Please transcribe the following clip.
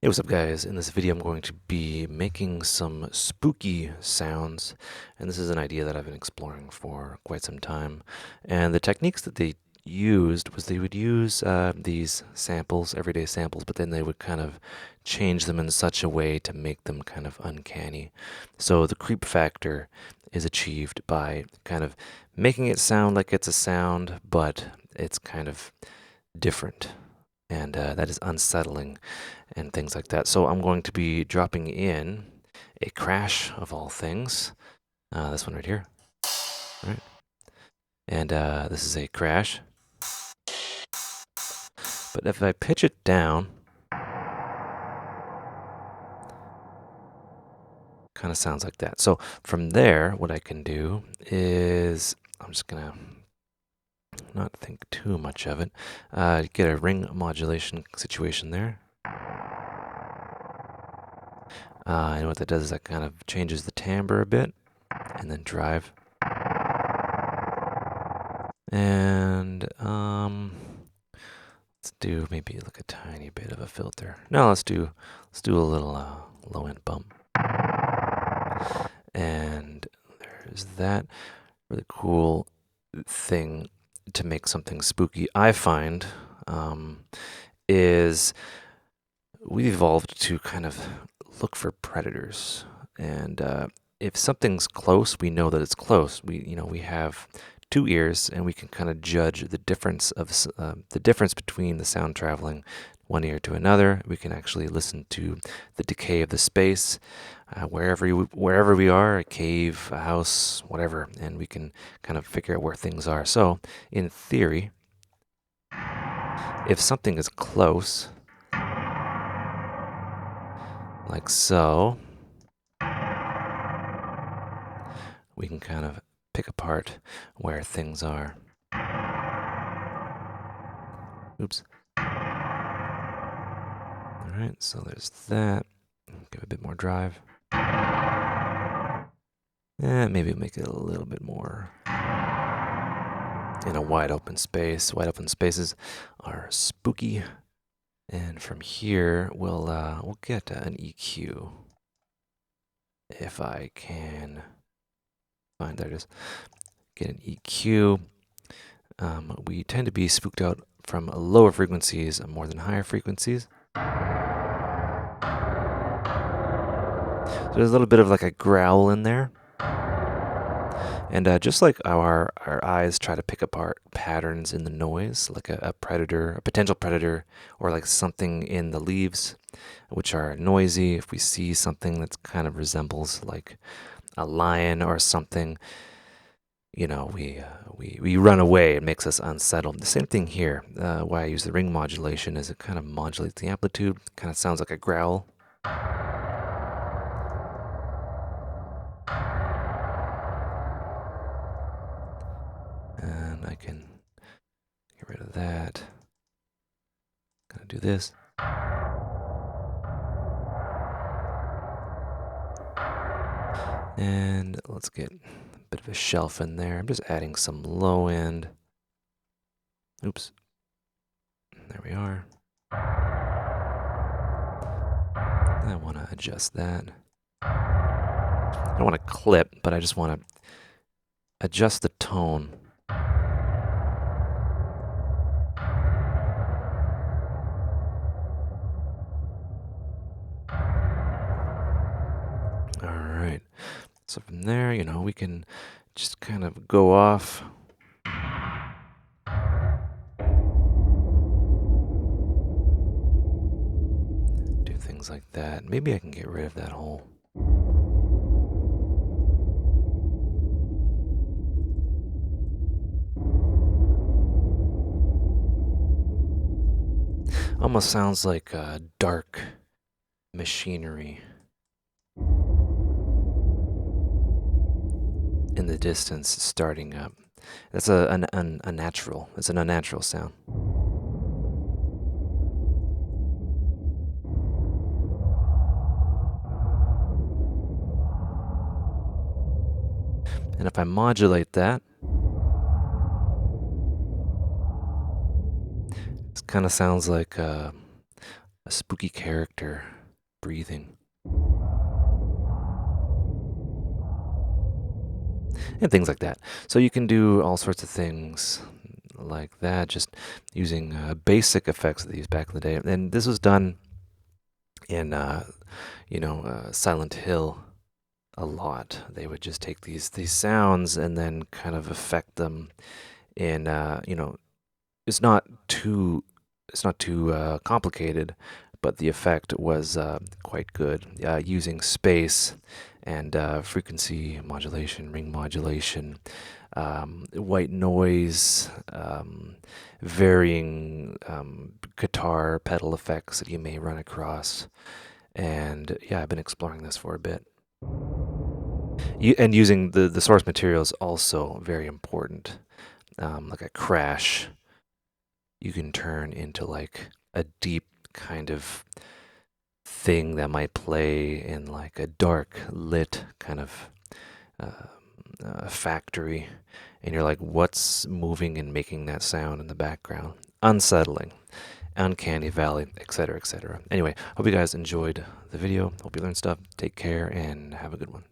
Hey, what's up, guys? In this video, I'm going to be making some spooky sounds, and this is an idea that I've been exploring for quite some time. And the techniques that they used was they would use these samples, everyday samples, but then they would kind of change them in such a way to make them kind of uncanny. So the creep factor is achieved by kind of making it sound like it's a sound, but it's kind of different, and that is unsettling and things like that. So I'm going to be dropping in a crash of all things. This one right here, right? And this is a crash. But if I pitch it down, kind of sounds like that. So from there, what I can do is I'm just gonna not think too much of it. Get a ring modulation situation there. And what that does is that kind of changes the timbre a bit, and then drive. And let's do maybe like a tiny bit of a filter. No, let's do a little low end bump. And there's that really cool thing to make something spooky. I find is we've evolved to kind of look for predators, and if something's close, we know that it's close. We have two ears, and we can kind of judge the difference of the difference between the sound traveling one ear to another. We can actually listen to the decay of the space, wherever we are, a cave, a house, whatever, and we can kind of figure out where things are. So, in theory, if something is close, like so, we can kind of pick apart where things are. Oops. All right, so there's that. Give it a bit more drive. Maybe make it a little bit more in a wide open space. Wide open spaces are spooky. And from here, we'll get an EQ. If I can find, there it is. Get an EQ. We tend to be spooked out from lower frequencies more than higher frequencies. So there's a little bit of like a growl in there. And just like our eyes try to pick apart patterns in the noise, like a predator, a potential predator, or like something in the leaves, which are noisy, if we see something that kind of resembles like a lion or something, we run away. It makes us unsettled. The same thing here. Why I use the ring modulation is it kind of modulates the amplitude. Kind of sounds like a growl. And I can get rid of that. Gonna do this. And let's get a bit of a shelf in there. I'm just adding some low end. Oops. There we are. I want to adjust that. I don't want to clip, but I just want to adjust the tone. All right. So from there, we can just kind of go off. Do things like that. Maybe I can get rid of that whole. Almost sounds like dark machinery in the distance starting up. That's a natural. It's an unnatural sound. And if I modulate that, it kind of sounds like a a spooky character breathing. And things like that. So you can do all sorts of things like that, just using basic effects that they used back in the day. And this was done in, Silent Hill a lot. They would just take these sounds and then kind of affect them in, it's not too complicated, but the effect was quite good, using space and frequency modulation, ring modulation, white noise, varying guitar pedal effects that you may run across. And yeah, I've been exploring this for a bit. And using the source material is also very important. Like a crash, you can turn into like a deep kind of thing that might play in like a dark lit kind of factory, and you're like, what's moving and making that sound in the background? Unsettling, uncanny valley, etc., etc. Anyway, hope you guys enjoyed the video. Hope you learned stuff. Take care and have a good one.